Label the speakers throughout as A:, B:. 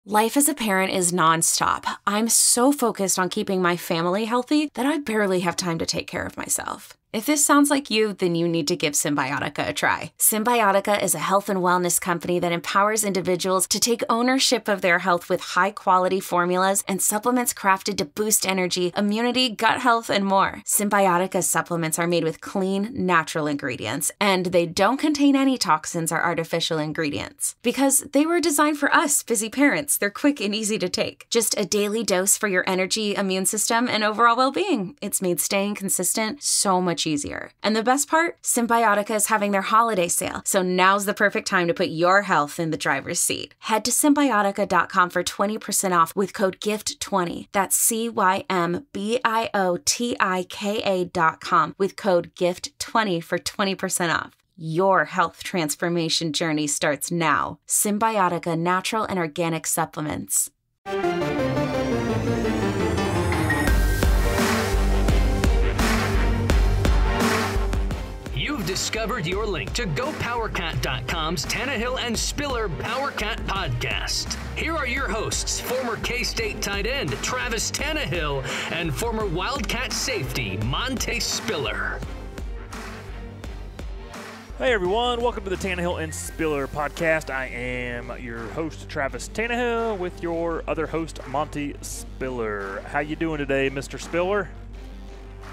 A: Life as a parent is nonstop. I'm so focused on keeping my family healthy that I barely have time to take care of myself. If this sounds like you, then you need to give Symbiotica a try. Symbiotica is a health and wellness company that empowers individuals to take ownership of their health with high-quality formulas and supplements crafted to boost energy, immunity, gut health, and more. Symbiotica's supplements are made with clean, natural ingredients, and they don't contain any toxins or artificial ingredients. Because they were designed for us, busy parents. They're quick and easy to take. Just a daily dose for your energy, immune system, and overall well-being. It's made staying consistent so much easier. And the best part? Symbiotica is having their holiday sale, so now's the perfect time to put your health in the driver's seat. Head to Symbiotica.com for 20% off with code GIFT20. That's CYMBIOTIKA.com with code GIFT20 for 20% off. Your health transformation journey starts now. Symbiotica Natural and Organic Supplements.
B: You've discovered your link to GoPowercat.com's Tannahill and Spiller Powercat Podcast. Here are your hosts, former K-State tight end Travis Tannahill and former Wildcat safety Monte Spiller.
C: Hey everyone, welcome to the Tannahill and Spiller Podcast. I am your host, Travis Tannahill, with your other host, Monte Spiller. How you doing today, Mr. Spiller?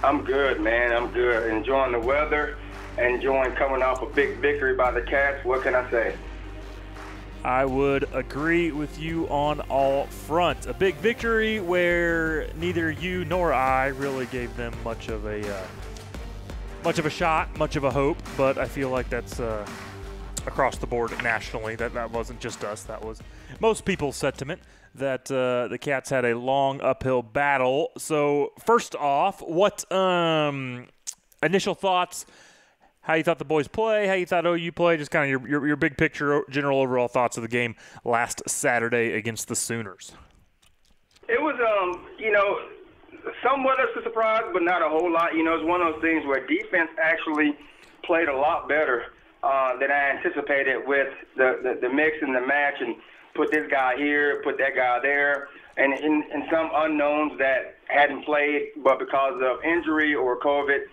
D: I'm good, man. I'm good. Enjoying the weather, enjoying coming off a big victory by the Cats. What can I say?
C: I would agree with you on all fronts. A big victory where neither you nor I really gave them much of a shot, much of a hope, but I feel like that's across the board nationally. That wasn't just us. That was most people's sentiment, that the Cats had a long uphill battle. So first off, what initial thoughts, how you thought the boys play, how you thought OU play, just kind of your big picture, general overall thoughts of the game last Saturday against the Sooners?
D: It was, somewhat of a surprise, but not a whole lot. It's one of those things where defense actually played a lot better than I anticipated with the mix and the match, and put this guy here, put that guy there, and in some unknowns that hadn't played, but because of injury or COVID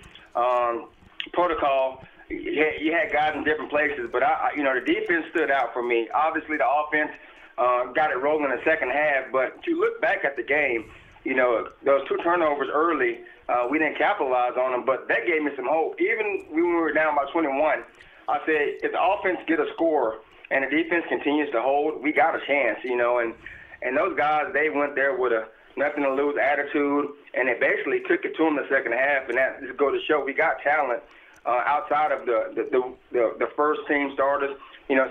D: protocol, you had guys in different places. But the defense stood out for me. Obviously, the offense got it rolling in the second half, but to look back at the game, those two turnovers early, we didn't capitalize on them, but that gave me some hope. Even when we were down by 21, I said, if the offense get a score and the defense continues to hold, we got a chance, and those guys, they went there with a nothing to lose attitude, and they basically took it to them the second half, and that just goes to show we got talent outside of the first team starters,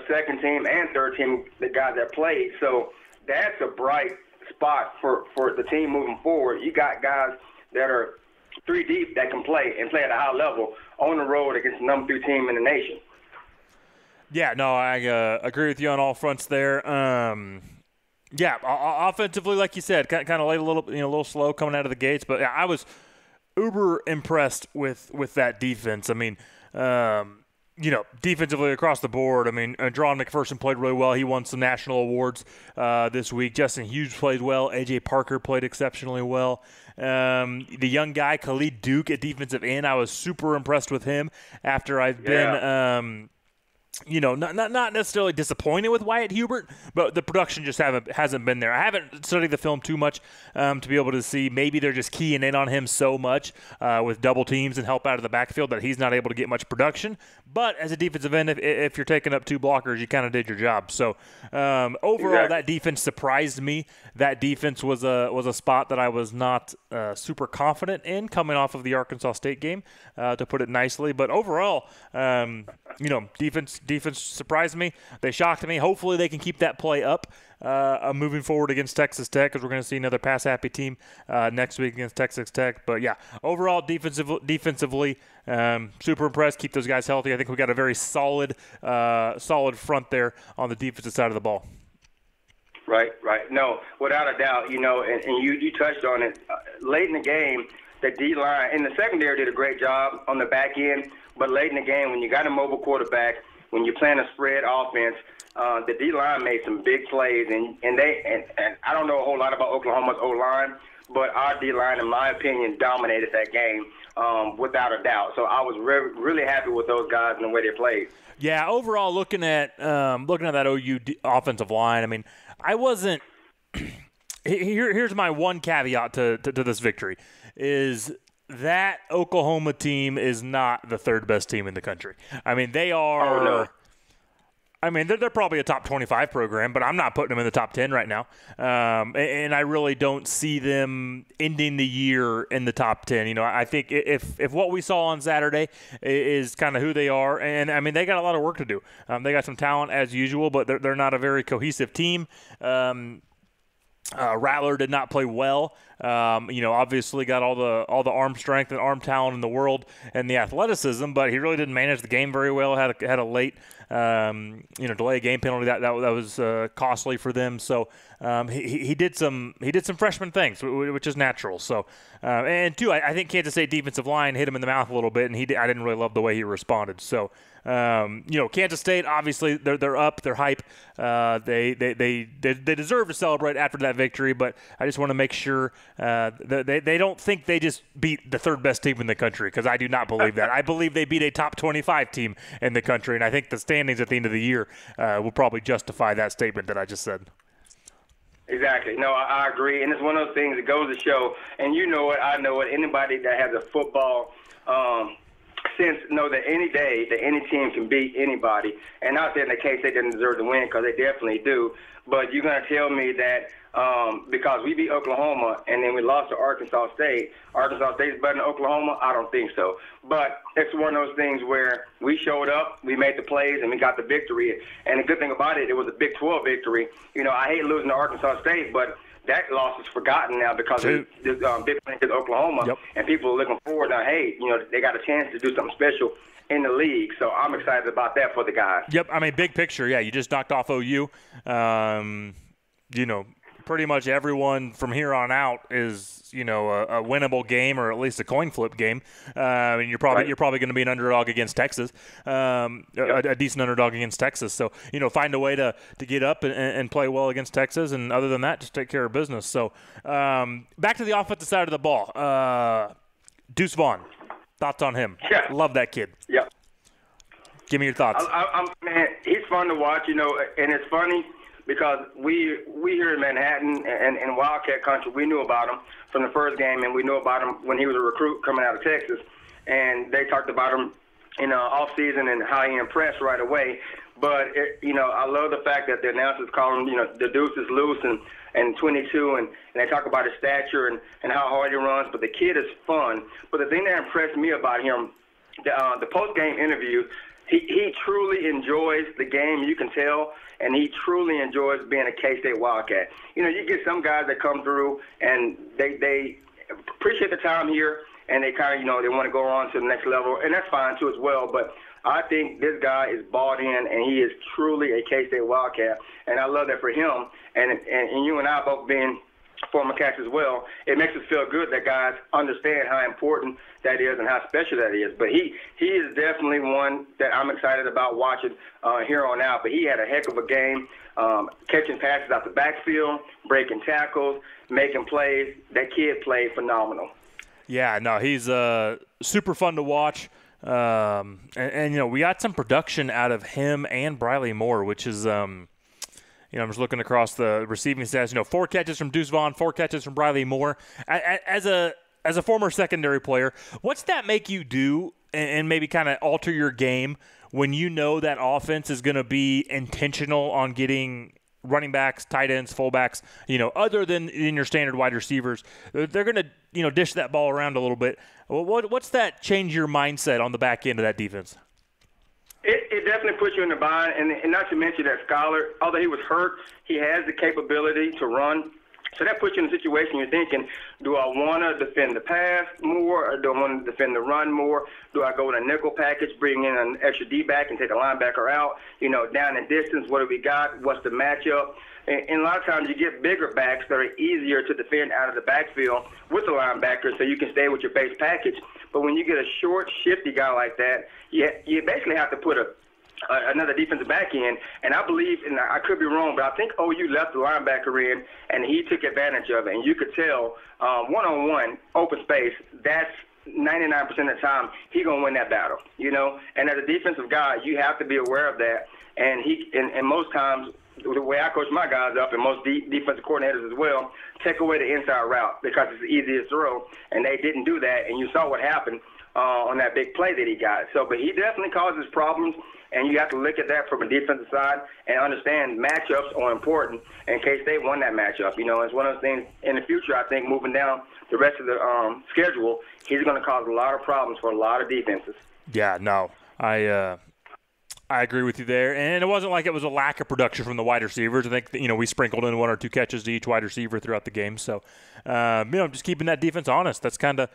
D: second team and third team, the guys that played. So that's a bright spot for the team moving forward. You got guys that are three deep that can play and play at a high level on the road against the number 3 team in the nation.
C: Yeah, no, I agree with you on all fronts there. Offensively, like you said, kind of late a little slow coming out of the gates, but yeah, I was uber impressed with that defense. I mean, defensively across the board, Dron McPherson played really well. He won some national awards this week. Justin Hughes played well. A.J. Parker played exceptionally well. The young guy, Khalid Duke, at defensive end, I was super impressed with him after I've been not necessarily disappointed with Wyatt Hubert, but the production just hasn't been there. I haven't studied the film too much to be able to see. Maybe they're just keying in on him so much with double teams and help out of the backfield that he's not able to get much production. But as a defensive end, if you're taking up 2 blockers, you kind of did your job. So overall, That defense surprised me. That defense was a spot that I was not super confident in coming off of the Arkansas State game, to put it nicely. But overall, defense surprised me. They shocked me. Hopefully they can keep that play up moving forward against Texas Tech, because we're going to see another pass-happy team next week against Texas Tech. But, yeah, overall defensively, super impressed. Keep those guys healthy. I think we got a very solid front there on the defensive side of the ball.
D: Right. No, without a doubt, and you touched on it. Late in the game, the D-line and the secondary did a great job on the back end, but late in the game, when you got a mobile quarterback, when you're playing a spread offense, the D-line made some big plays, and I don't know a whole lot about Oklahoma's O-line, but our D-line, in my opinion, dominated that game without a doubt. So I was really happy with those guys and the way they played.
C: Yeah, overall, looking at that OU offensive line, I mean, I wasn't. Here's my one caveat to this victory is that Oklahoma team is not the third best team in the country. I mean, they are.
D: Oh, no.
C: I mean, they're probably a top 25 program, but I'm not putting them in the top 10 right now. And I really don't see them ending the year in the top 10. You know, I think if what we saw on Saturday is kind of who they are, and I mean, they got a lot of work to do. They got some talent as usual, but they're not a very cohesive team. Rattler did not play well. Obviously got all the arm strength and arm talent in the world and the athleticism, but he really didn't manage the game very well. Had a late, delay game penalty that was costly for them. So he did some freshman things, which is natural. So and two, I think Kansas State defensive line hit him in the mouth a little bit, and I didn't really love the way he responded. So. Kansas State, obviously, they're up, they're hype. They deserve to celebrate after that victory, but I just want to make sure they don't think they just beat the third best team in the country, because I do not believe that. I believe they beat a top 25 team in the country, and I think the standings at the end of the year will probably justify that statement that I just said.
D: Exactly. No, I agree, and it's one of those things that goes to show, and you know it, I know it, anybody that has a football sense know that any day that any team can beat anybody, and not that in the case they didn't deserve to win, because they definitely do, but you're going to tell me that because we beat Oklahoma and then we lost to Arkansas State is better than Oklahoma? I don't think so. But it's one of those things where we showed up, we made the plays, and we got the victory. And the good thing about it was a Big 12 victory. You know, I hate losing to Arkansas State, but that loss is forgotten now because of this big win against Oklahoma. Yep. And people are looking forward now, hey, they got a chance to do something special in the league. So I'm excited about that for the guys.
C: Yep. I mean, big picture, yeah, you just knocked off OU. Pretty much everyone from here on out is, a winnable game, or at least a coin flip game. And you're probably going to be an underdog against Texas, a decent underdog against Texas. So, find a way to get up and play well against Texas. And other than that, just take care of business. So back to the offensive side of the ball. Deuce Vaughn, thoughts on him?
D: Yeah.
C: Love that kid.
D: Yeah.
C: Give me your thoughts.
D: Man, he's fun to watch, and it's funny because we here in Manhattan and in Wildcat country, we knew about him from the first game, and we knew about him when he was a recruit coming out of Texas. And they talked about him in off season and how he impressed right away. But I love the fact that the announcers call him, the Deuce is loose and 22, and they talk about his stature and how hard he runs. But the kid is fun. But the thing that impressed me about him, the post game interview, he truly enjoys the game. You can tell. And he truly enjoys being a K-State Wildcat. You get some guys that come through and they appreciate the time here, and they kind of, they want to go on to the next level, and that's fine too as well. But I think this guy is bought in, and he is truly a K-State Wildcat, and I love that for him. And you and I both being former Cats as well, it makes us feel good that guys understand how important that is and how special that is. But he is definitely one that I'm excited about watching here on out. But he had a heck of a game, catching passes out the backfield, breaking tackles, making plays. That kid played phenomenal.
C: Yeah, no, he's super fun to watch. And we got some production out of him and Briley Moore, which is I'm just looking across the receiving stats. 4 catches from Deuce Vaughn, 4 catches from Briley Moore. As a former secondary player, what's that make you do and maybe kind of alter your game when you know that offense is going to be intentional on getting running backs, tight ends, fullbacks, other than in your standard wide receivers? They're going to, dish that ball around a little bit. What's that change your mindset on the back end of that defense?
D: It definitely puts you in the bind, and not to mention that Scholar, although he was hurt, he has the capability to run. So that puts you in a situation you're thinking, do I want to defend the pass more, or do I want to defend the run more? Do I go with a nickel package, bring in an extra D-back and take a linebacker out? Down in distance, what do we got? What's the matchup? And a lot of times you get bigger backs that are easier to defend out of the backfield with the linebacker so you can stay with your base package. But when you get a short, shifty guy like that, you basically have to put a another defensive back in, and I believe, and I could be wrong, but I think OU left the linebacker in, and he took advantage of it. And you could tell one-on-one, open space, that's 99% of the time he's going to win that battle, you know. And as a defensive guy, you have to be aware of that. And and most times, the way I coach my guys up, and most defensive coordinators as well, take away the inside route because it's the easiest throw, and they didn't do that. And you saw what happened on that big play that he got. So, but he definitely causes problems. And you have to look at that from a defensive side and understand matchups are important in case they won that matchup. You know, it's one of those things in the future, I think, moving down the rest of the schedule, he's going to cause a lot of problems for a lot of defenses.
C: Yeah, no, I agree with you there. And it wasn't like it was a lack of production from the wide receivers. I think, you know, we sprinkled in 1 or 2 catches to each wide receiver throughout the game. So, you know, just keeping that defense honest. That's kind of,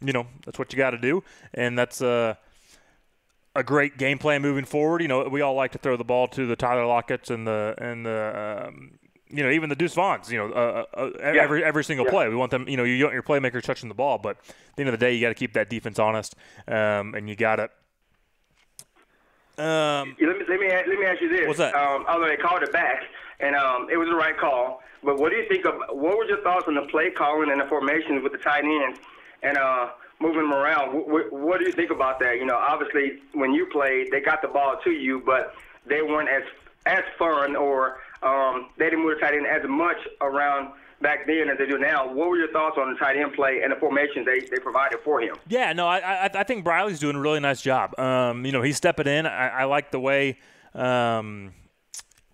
C: you know, that's what you got to do. And that's a great game plan moving forward. You know, we all like to throw the ball to the Tyler Lockett's and the you know, even the Deuce Vaughns, you know, every single play. We want them, you know, you want your playmakers touching the ball, but at the end of the day, you got to keep that defense honest, and you got to.
D: Let me ask you this.
C: What's that?
D: Although they called it back, and it was the right call, but what do you think of? What were your thoughts on the play calling and the formations with the tight ends and moving them around? What do you think about that? You know, obviously when you played, they got the ball to you, but they weren't as fun, or they didn't move the tight end as much around back then as they do now. What were your thoughts on the tight end play and the formations they provided for him?
C: Yeah, no, I think Briley's doing a really nice job. You know, he's stepping in. I like the way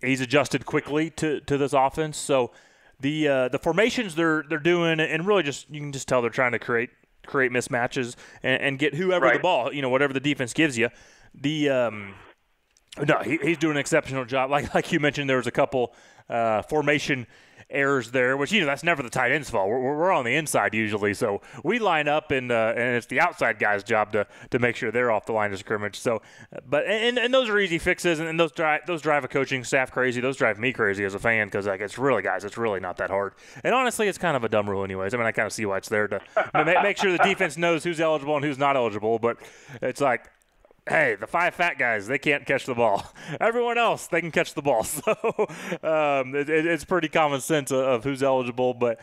C: he's adjusted quickly to this offense. So the formations they're doing, and really just you can just tell they're trying to create mismatches and get whoever the ball, you know, whatever the defense gives you. No, he's doing an exceptional job. Like you mentioned, there was a couple formation errors there, which, you know, that's never the tight end's fault. We're on the inside usually, so we line up and it's the outside guy's job to make sure they're off the line of scrimmage. So, but and those are easy fixes, and those drive a coaching staff crazy. Those drive me crazy as a fan because, like, it's really not that hard. And honestly, it's kind of a dumb rule anyways. I mean, I kind of see why it's there to make sure the defense knows who's eligible and who's not eligible. But it's like, hey, the 5 fat guys, they can't catch the ball. Everyone else, they can catch the ball. So it's pretty common sense of who's eligible. But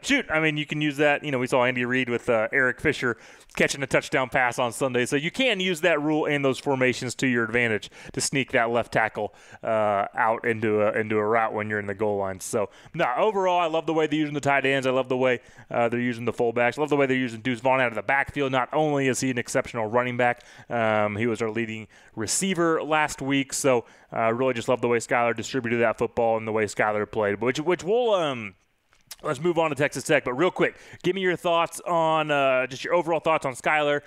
C: shoot, I mean, you can use that. You know, we saw Andy Reid with Eric Fisher catching a touchdown pass on Sunday. So you can use that rule and those formations to your advantage to sneak that left tackle out into a route when you're in the goal line. So, no, overall, I love the way they're using the tight ends. I love the way they're using the fullbacks. I love the way they're using Deuce Vaughn out of the backfield. Not only is he an exceptional running back, he was our leading receiver last week. So, really just love the way Skyler distributed that football and the way Skyler played, which we'll let's move on to Texas Tech. But real quick, give me your thoughts on just your overall thoughts on Skyler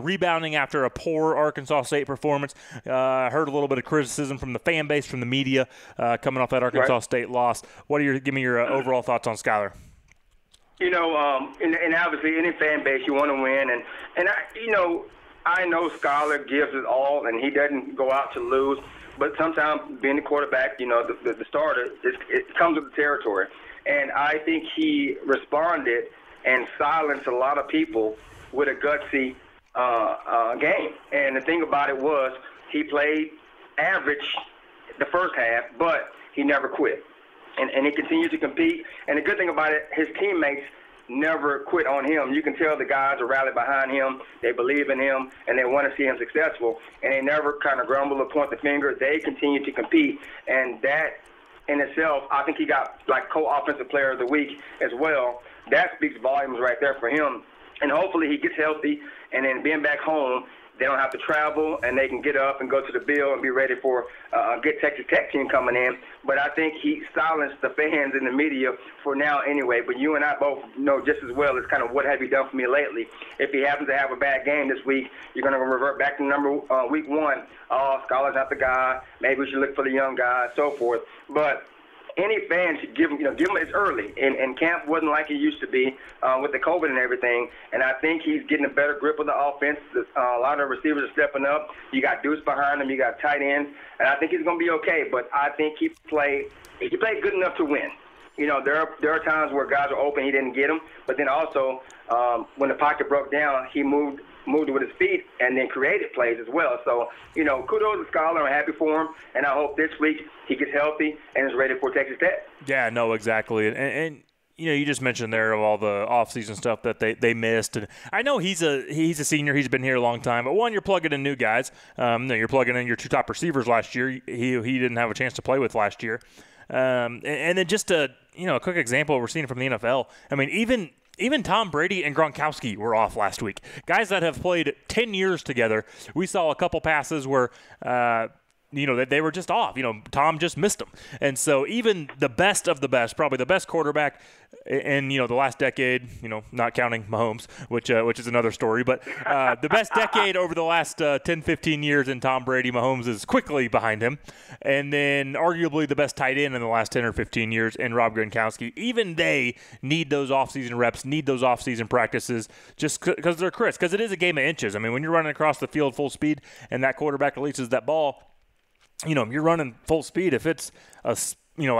C: rebounding after a poor Arkansas State performance. Heard a little bit of criticism from the fan base, from the media, coming off that Arkansas State loss. Give me your overall thoughts on Skyler?
D: You know, and obviously any fan base, you want to win. And I know Skyler gives it all, and he doesn't go out to lose. But sometimes being the quarterback, you know, the starter, it comes with the territory. And I think he responded and silenced a lot of people with a gutsy game. And the thing about it was he played average the first half, but he never quit. And he continued to compete. And the good thing about it, his teammates never quit on him. You can tell the guys are rallied behind him. They believe in him, and they want to see him successful. And they never kind of grumble or point the finger. They continue to compete. And that in itself, I think he got like co-offensive player of the week as well. That speaks volumes right there for him. And hopefully he gets healthy, and then being back home, they don't have to travel, and they can get up and go to the Bill and be ready for a good Texas Tech team coming in. But I think he silenced the fans and the media for now anyway. But you and I both know just as well as kind of what have you done for me lately. If he happens to have a bad game this week, you're going to revert back to week 1. Oh, Skyler's not the guy. Maybe we should look for the young guy, so forth. But any fan should give him, it's early. And camp wasn't like it used to be with the COVID and everything. And I think he's getting a better grip of the offense. A lot of receivers are stepping up. You got Deuce behind him. You got tight ends. And I think he's going to be okay. But I think he played good enough to win. You know, there are times where guys are open, he didn't get them. But then also, when the pocket broke down, he moved moved it with his feet, and then created plays as well. So, kudos to Scholar. I'm happy for him, and I hope this week he gets healthy and is ready for Texas Tech.
C: Yeah, no, exactly. And you just mentioned there of all the off-season stuff that they missed. And I know he's a senior. He's been here a long time. But, one, you're plugging in new guys. You're plugging in your 2 top receivers last year. He didn't have a chance to play with last year. And then just a quick example we're seeing from the NFL. I mean, even Tom Brady and Gronkowski were off last week. Guys that have played 10 years together. We saw a couple passes where they were just off. Tom just missed them. And so even the best of the best, probably the best quarterback in, the last decade, not counting Mahomes, which is another story, but the best decade over the last 10, 15 years in Tom Brady, Mahomes is quickly behind him. And then arguably the best tight end in the last 10 or 15 years in Rob Gronkowski. Even they need those offseason reps, need those offseason practices just because they're crisp, because it is a game of inches. I mean, when you're running across the field full speed and that quarterback releases that ball, you're running full speed. If it's a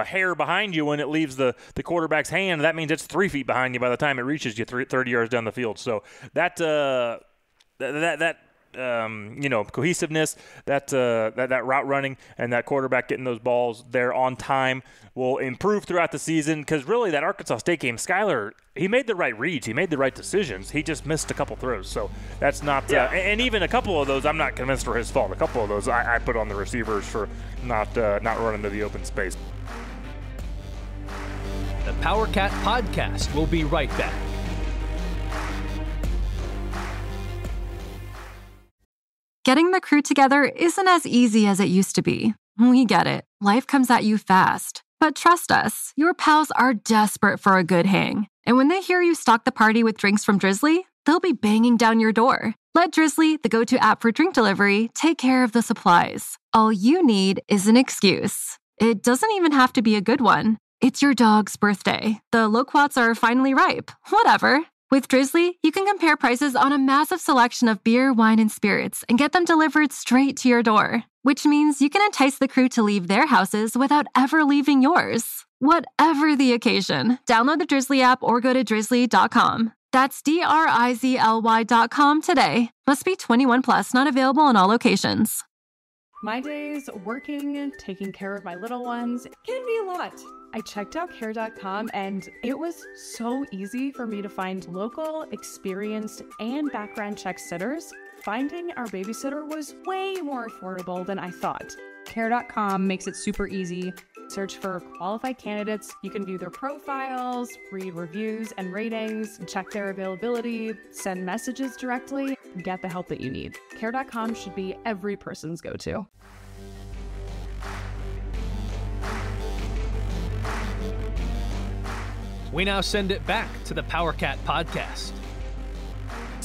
C: hair behind you when it leaves the quarterback's hand, that means it's 3 feet behind you by the time it reaches you 30 yards down the field. So that cohesiveness, that route running, and that quarterback getting those balls there on time will improve throughout the season. Because really, that Arkansas State game, Skyler, he made the right reads, he made the right decisions. He just missed a couple throws, so that's not. And even a couple of those, I'm not convinced were his fault. A couple of those, I put on the receivers for not running to the open space.
B: The Powercat Podcast will be right back.
E: Getting the crew together isn't as easy as it used to be. We get it. Life comes at you fast. But trust us, your pals are desperate for a good hang. And when they hear you stock the party with drinks from Drizzly, they'll be banging down your door. Let Drizzly, the go-to app for drink delivery, take care of the supplies. All you need is an excuse. It doesn't even have to be a good one. It's your dog's birthday. The loquats are finally ripe. Whatever. With Drizzly, you can compare prices on a massive selection of beer, wine, and spirits and get them delivered straight to your door, which means you can entice the crew to leave their houses without ever leaving yours. Whatever the occasion, download the Drizzly app or go to drizzly.com. That's DRIZLY.com today. Must be 21 plus, not available in all locations.
F: My days working and taking care of my little ones can be a lot. I checked out care.com and it was so easy for me to find local, experienced, and background check sitters. Finding our babysitter was way more affordable than I thought.
G: Care.com makes it super easy. Search for qualified candidates. You can view their profiles, read reviews and ratings, check their availability, send messages directly, and get the help that you need. Care.com should be every person's go-to.
B: We now send it back to the Powercat Podcast.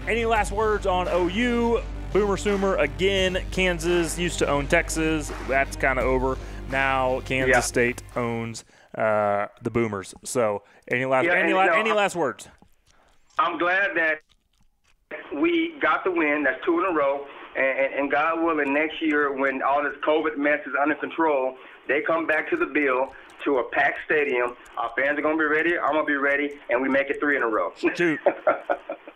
C: Any last words on OU? Boomer Sooner again. Kansas used to own Texas. That's kind of over. Now Kansas State owns the Boomers. So any last words? I'm
D: glad that we got the win. That's 2 in a row. And God willing, next year when all this COVID mess is under control, they come back to the Bill, to a packed stadium. Our fans are going to be ready. I'm going to be ready. And we make it 3 in a row.
C: Dude,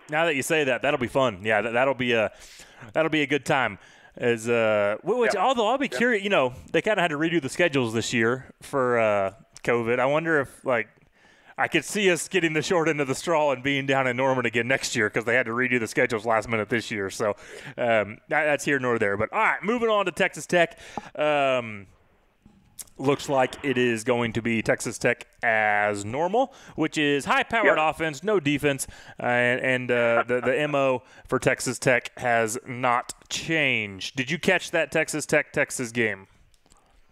C: now that you say that, that'll be fun. Yeah, that'll be a good time. Although I'll be curious, they kind of had to redo the schedules this year for COVID. I wonder if, I could see us getting the short end of the straw and being down in Norman again next year because they had to redo the schedules last minute this year. So that's here nor there. But, all right, moving on to Texas Tech. Looks like it is going to be Texas Tech as normal, which is high-powered offense, no defense, and the MO for Texas Tech has not changed. Did you catch that Texas Tech-Texas game?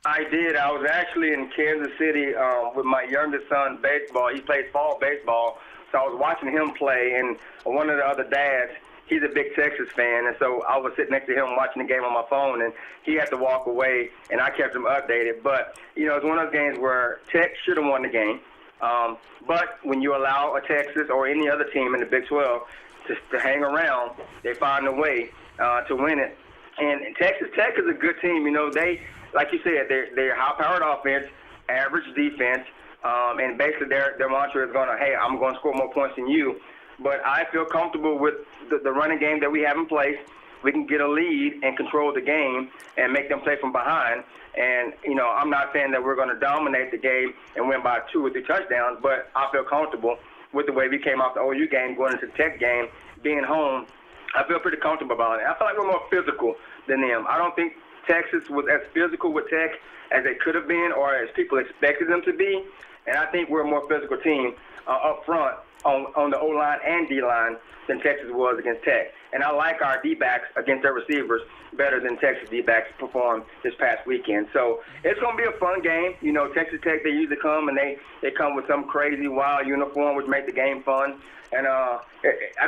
D: I did. I was actually in Kansas City with my youngest son, baseball. He plays fall baseball, so I was watching him play, and one of the other dads, he's a big Texas fan, and so I was sitting next to him watching the game on my phone, and he had to walk away, and I kept him updated. But, it's one of those games where Tech should have won the game. But when you allow a Texas or any other team in the Big 12 to hang around, they find a way to win it. And Texas Tech is a good team. They, like you said, they're high-powered offense, average defense, and basically their mantra is hey, I'm going to score more points than you. But I feel comfortable with the running game that we have in place. We can get a lead and control the game and make them play from behind. And, I'm not saying that we're going to dominate the game and win by 2 or 3 touchdowns, but I feel comfortable with the way we came off the OU game, going into the Tech game, being home. I feel pretty comfortable about it. I feel like we're more physical than them. I don't think Texas was as physical with Tech as they could have been or as people expected them to be. And I think we're a more physical team up front on the O-line and D-line than Texas was against Tech. And I like our D-backs against their receivers better than Texas D-backs performed this past weekend. So it's going to be a fun game. Texas Tech, they usually come, and they come with some crazy, wild uniform, which make the game fun. And I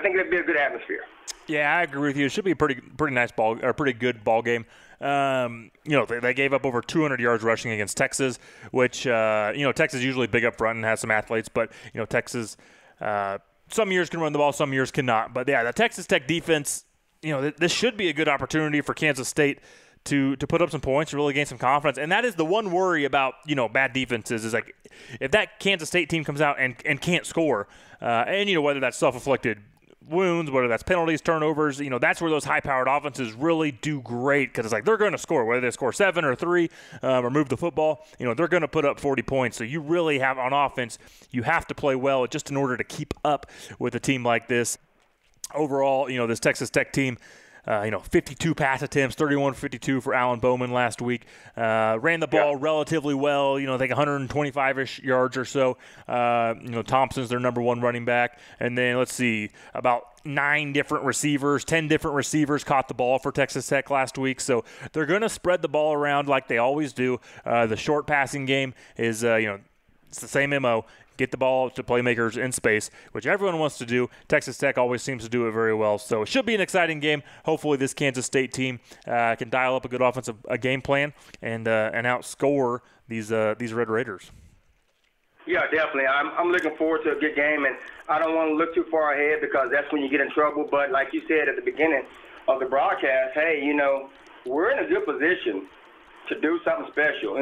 D: think it'll be a good atmosphere.
C: Yeah, I agree with you. It should be a pretty nice ball, or pretty good ball game. They gave up over 200 yards rushing against Texas, which, Texas is usually big up front and has some athletes, but, Texas some years can run the ball, some years cannot. But, yeah, the Texas Tech defense, this should be a good opportunity for Kansas State to put up some points and really gain some confidence. And that is the one worry about, bad defenses is, like, if that Kansas State team comes out and can't score, and, whether that's self-inflicted wounds, whether that's penalties, turnovers, that's where those high-powered offenses really do great because it's like they're going to score. Whether they score 7 or 3 or move the football, they're going to put up 40 points. So you really have, on offense, you have to play well just in order to keep up with a team like this. Overall, this Texas Tech team, 52 pass attempts, 31-52 for Alan Bowman last week. Ran the ball relatively well, I think 125-ish yards or so. Thompson's their number 1 running back. And then, let's see, about 10 different receivers caught the ball for Texas Tech last week. So they're going to spread the ball around like they always do. The short passing game is, it's the same MO. Get the ball to playmakers in space, which everyone wants to do. Texas Tech always seems to do it very well. So it should be an exciting game. Hopefully this Kansas State team can dial up a good offensive game plan and outscore these Red Raiders.
D: Yeah, definitely. I'm looking forward to a good game, and I don't want to look too far ahead because that's when you get in trouble. But like you said at the beginning of the broadcast, hey, we're in a good position to do something special,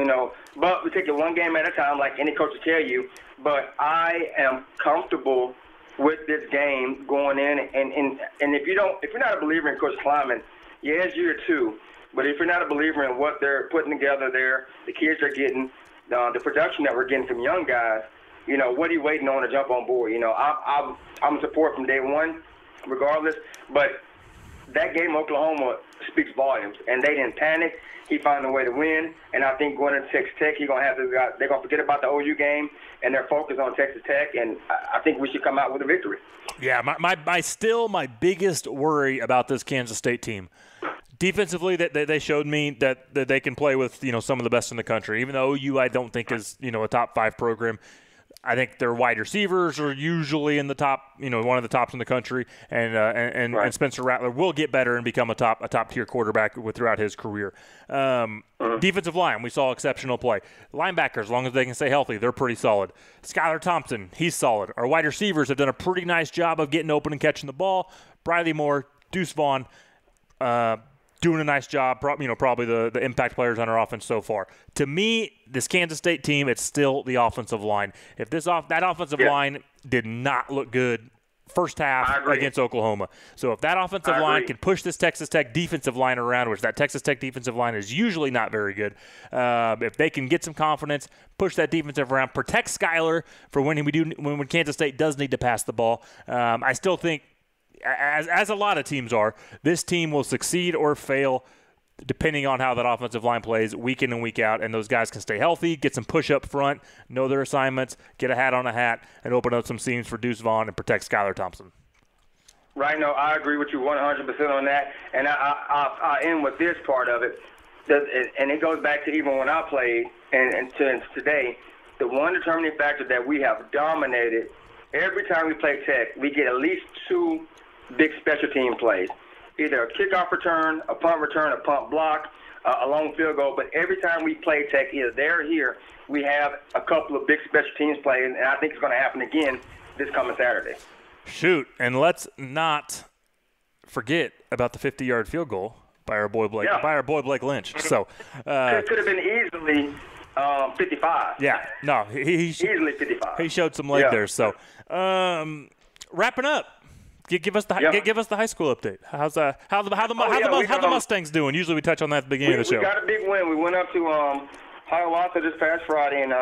D: But we take it one game at a time, like any coach will tell you. But I am comfortable with this game going in, and if you're not a believer in Coach Kleiman, yeah, it's year 2. But if you're not a believer in what they're putting together there, the kids are getting, the production that we're getting from young guys, what are you waiting on to jump on board? I'm support from day one, regardless. But that game, Oklahoma, speaks volumes, and they didn't panic. He found a way to win, and I think going into Texas Tech, they're going to forget about the OU game, and they're focused on Texas Tech, and I think we should come out with a victory.
C: Yeah, my biggest worry about this Kansas State team, defensively, that they showed me that they can play with some of the best in the country, even though OU I don't think is a top 5 program. I think their wide receivers are usually in the top, one of the tops in the country, and Spencer Rattler will get better and become a top tier quarterback throughout his career. Defensive line, we saw exceptional play. Linebackers, as long as they can stay healthy, they're pretty solid. Skylar Thompson, he's solid. Our wide receivers have done a pretty nice job of getting open and catching the ball. Briley Moore, Deuce Vaughn, doing a nice job, probably the impact players on our offense so far. To me, this Kansas State team, it's still the offensive line. If that offensive line did not look good first half against Oklahoma. So if that offensive line can push this Texas Tech defensive line around, which that Texas Tech defensive line is usually not very good, if they can get some confidence, push that defensive around, protect Skyler for when Kansas State does need to pass the ball, I still think, as a lot of teams are, this team will succeed or fail depending on how that offensive line plays week in and week out, and those guys can stay healthy, get some push up front, know their assignments, get a hat on a hat, and open up some seams for Deuce Vaughn and protect Skylar Thompson.
D: Right, no, I agree with you 100% on that, and I end with this part of it, and it goes back to even when I played and to today, the one determining factor that we have dominated every time we play Tech, we get at least 2 big special team plays, either a kickoff return, a punt block, a long field goal. But every time we play Tech, either there or here, we have a couple of big special teams plays, and I think it's going to happen again this coming Saturday.
C: Shoot, and let's not forget about the 50-yard field goal by our boy Blake Lynch. So
D: it could have been easily 55.
C: Yeah, no, he
D: easily 55.
C: He showed some leg there. So. wrapping up. Give us the high school update. How's how the Mustangs doing? Usually we touch on that at the beginning of the show.
D: We got a big win. We went up to Hiawatha this past Friday, and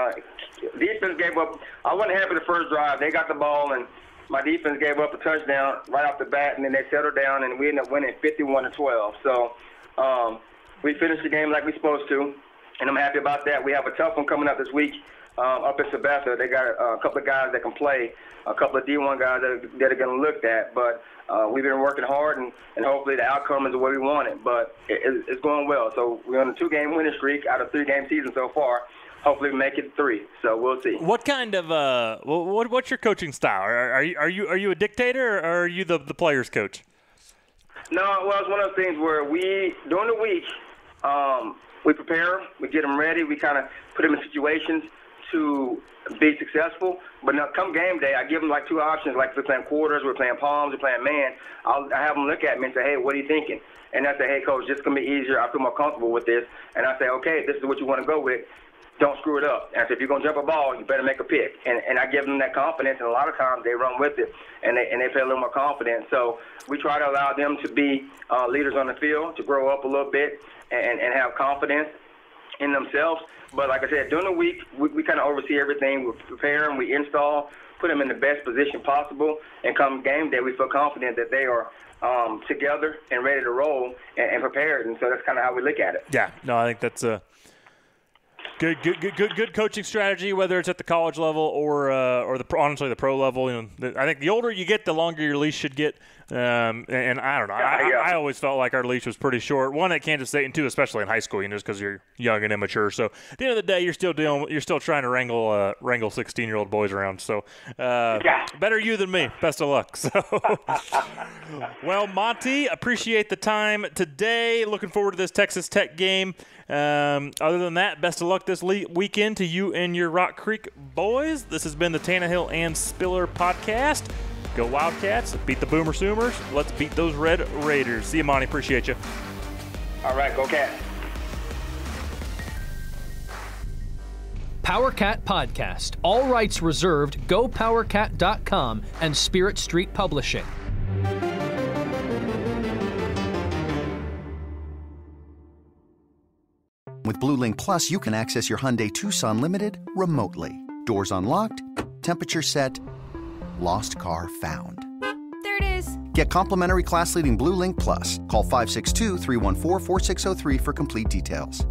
D: defense gave up. I wasn't happy the first drive. They got the ball, and my defense gave up a touchdown right off the bat, and then they settled down, and we ended up winning 51-12. So we finished the game like we're supposed to, and I'm happy about that. We have a tough one coming up this week up in Sebesta. They got a couple of guys that can play, a couple of D1 guys that are going to look at, but we've been working hard, and hopefully the outcome is the way we want it. But it's going well. So we're on a 2-game winning streak out of 3-game season so far. Hopefully we make it 3. So we'll see. What kind of
C: what's your coaching style? Are you a dictator, or are you the players' coach?
D: No, well, it's one of those things where during the week we prepare, we get them ready, we kind of put them in situations to be successful. But now, come game day, I give them like 2 options. Like if we're playing quarters, we're playing palms, we're playing man. I have them look at me and say, hey, what are you thinking? And I say, hey, coach, this is going to be easier. I feel more comfortable with this. And I say, okay, this is what you want to go with. Don't screw it up. And I say, if you're going to jump a ball, you better make a pick. And I give them that confidence, and a lot of times they run with it, and they feel a little more confident. So we try to allow them to be leaders on the field, to grow up a little bit and have confidence in themselves. But like I said, during the week, we kind of oversee everything. We prepare them, we install, put them in the best position possible, and come game day, we feel confident that they are together and ready to roll and prepared. And so that's kind of how we look at it.
C: Yeah, no, I think that's a good coaching strategy, whether it's at the college level or honestly the pro level. You know, I think the older you get, the longer your leash should get. And I don't know. I always felt like our leash was pretty short. 1 at Kansas State, and 2 especially in high school, just because you're young and immature. So at the end of the day, you're still trying to wrangle 16-year-old boys around. So better you than me. Best of luck. So well, Monte, appreciate the time today. Looking forward to this Texas Tech game. Other than that, best of luck this weekend to you and your Rock Creek boys. This has been the Tannahill and Spiller Podcast. Go Wildcats. Beat the Boomer Soomers. Let's beat those Red Raiders. See you, Monty. Appreciate you.
D: All right, go Cats.
B: Powercat Podcast. All rights reserved. GoPowercat.com and Spirit Street Publishing.
H: With Blue Link Plus, you can access your Hyundai Tucson Limited remotely. Doors unlocked, temperature set, lost car found.
I: There it is.
H: Get complimentary class-leading Blue Link Plus. Call 562-314-4603 for complete details.